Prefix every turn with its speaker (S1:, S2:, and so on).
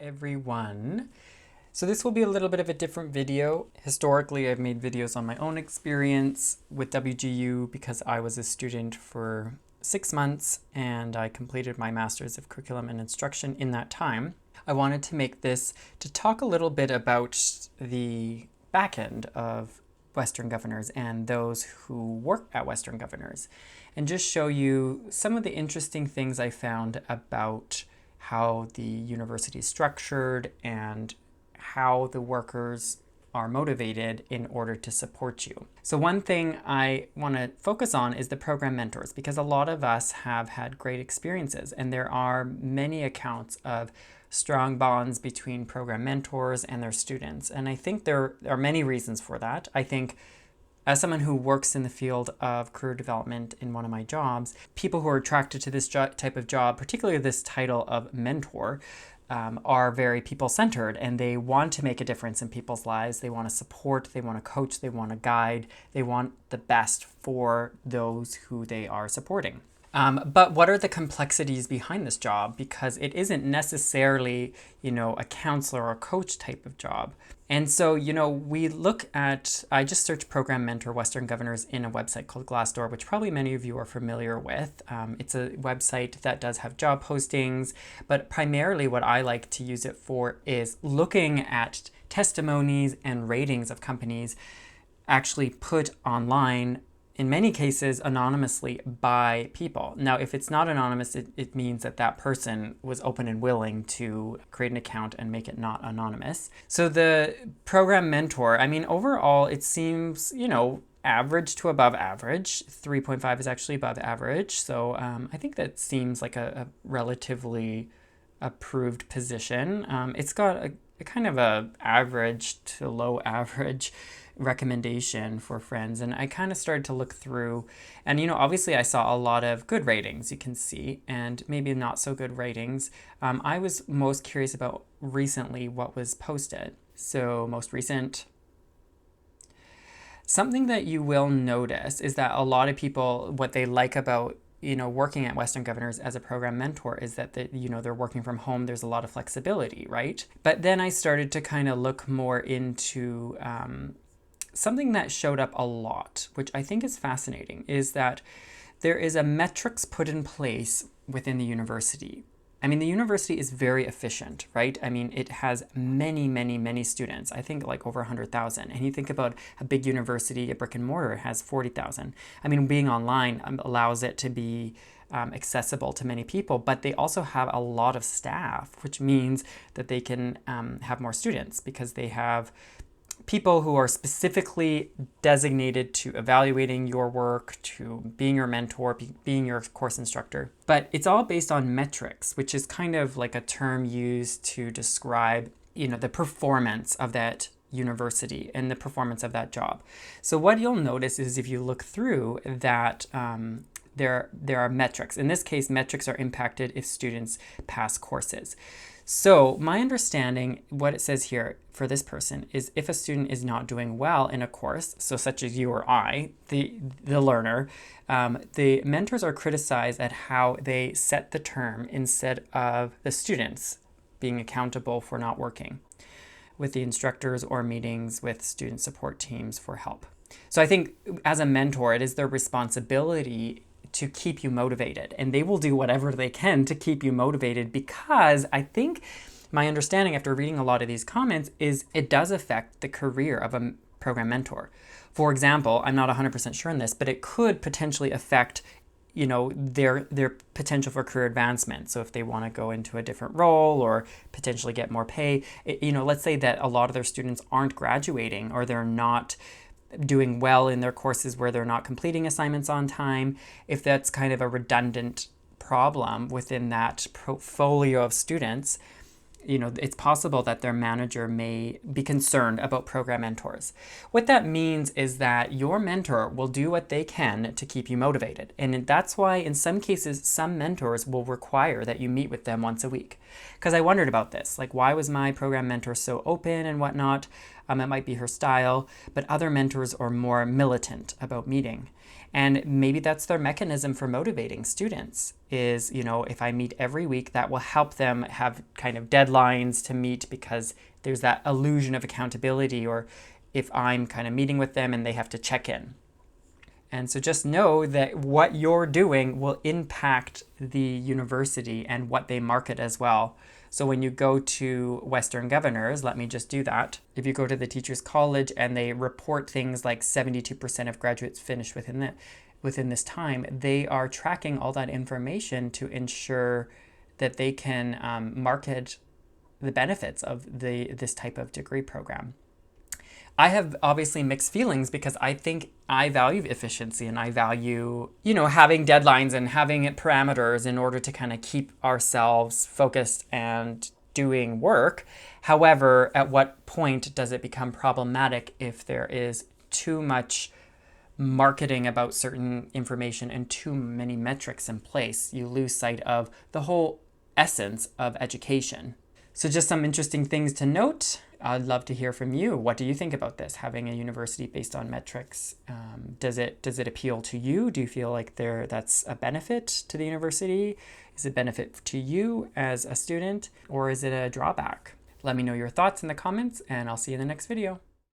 S1: everyone. So this will be a little bit of a different video. Historically, I've made videos on my own experience with WGU because I was a student for 6 months and I completed my Master's of Curriculum and Instruction in that time. I wanted to make this to talk a little bit about the back end of Western Governors and those who work at Western Governors, and just show you some of the interesting things I found about how the university is structured and how the workers are motivated in order to support you. So one thing I want to focus on is the program mentors, because a lot of us have had great experiences, and there are many accounts of strong bonds between program mentors and their students. And I think there are many reasons for that. I think as someone who works in the field of career development in one of my jobs, people who are attracted to this type of job, particularly this title of mentor, are very people-centered, and they want to make a difference in people's lives. They want to support, they want to coach, they want to guide, they want the best for those who they are supporting. But what are the complexities behind this job? Because it isn't necessarily, a counselor or coach type of job. And so, we look at, I just searched Program Mentor Western Governors in a website called Glassdoor, which probably many of you are familiar with. It's a website that does have job postings, but primarily what I like to use it for is looking at testimonies and ratings of companies actually put online, in many cases anonymously, by people. Now, if it's not anonymous, it means that that person was open and willing to create an account and make it not anonymous. So the program mentor, overall, it seems, average to above average. 3.5 is actually above average. So I think that seems like a relatively approved position. It's got a kind of a average to low average recommendation for friends, and I kind of started to look through, and obviously I saw a lot of good ratings, you can see, and maybe not so good ratings. I was most curious about recently what was posted. So most recent, something that you will notice is that a lot of people, what they like about working at Western Governors as a program mentor is that they're working from home. There's a lot of flexibility, right? But then I started to kind of look more into something that showed up a lot, which I think is fascinating, is that there is a metrics put in place within the university. The university is very efficient, right? It has many, many, many students. I think like over 100,000. And you think about a big university, a brick and mortar has 40,000. Being online allows it to be accessible to many people, but they also have a lot of staff, which means that they can have more students because they have people who are specifically designated to evaluating your work, to being your mentor, being your course instructor. But it's all based on metrics, which is kind of like a term used to describe, the performance of that university and the performance of that job. So what you'll notice is if you look through that, there are metrics. In this case, metrics are impacted if students pass courses. So my understanding, what it says here for this person, is if a student is not doing well in a course, so such as you or I, the learner, the mentors are criticized at how they set the term instead of the students being accountable for not working with the instructors or meetings with student support teams for help. So I think as a mentor, it is their responsibility to keep you motivated, and they will do whatever they can to keep you motivated, because I think my understanding after reading a lot of these comments is it does affect the career of a program mentor. For example, I'm not 100% sure on this, but it could potentially affect their potential for career advancement. So if they want to go into a different role or potentially get more pay, let's say that a lot of their students aren't graduating, or they're not doing well in their courses where they're not completing assignments on time. If that's kind of a redundant problem within that portfolio of students, it's possible that their manager may be concerned about program mentors. What that means is that your mentor will do what they can to keep you motivated. And that's why in some cases, some mentors will require that you meet with them once a week. Because I wondered about this, like, why was my program mentor so open and whatnot? It might be her style, but other mentors are more militant about meeting. And maybe that's their mechanism for motivating students is, you know, if I meet every week, that will help them have kind of deadlines to meet because there's that illusion of accountability, or if I'm kind of meeting with them and they have to check in. And so just know that what you're doing will impact the university and what they market as well. So when you go to Western Governors, let me just do that. If you go to the Teachers College and they report things like 72% of graduates finished within this time, they are tracking all that information to ensure that they can market the benefits of this type of degree program. I have obviously mixed feelings because I think I value efficiency and I value, you know, having deadlines and having parameters in order to kind of keep ourselves focused and doing work. However, at what point does it become problematic if there is too much marketing about certain information and too many metrics in place? You lose sight of the whole essence of education. So just some interesting things to note. I'd love to hear from you. What do you think about this, having a university based on metrics? Does it appeal to you? Do you feel like that's a benefit to the university? Is it a benefit to you as a student, or is it a drawback? Let me know your thoughts in the comments, and I'll see you in the next video.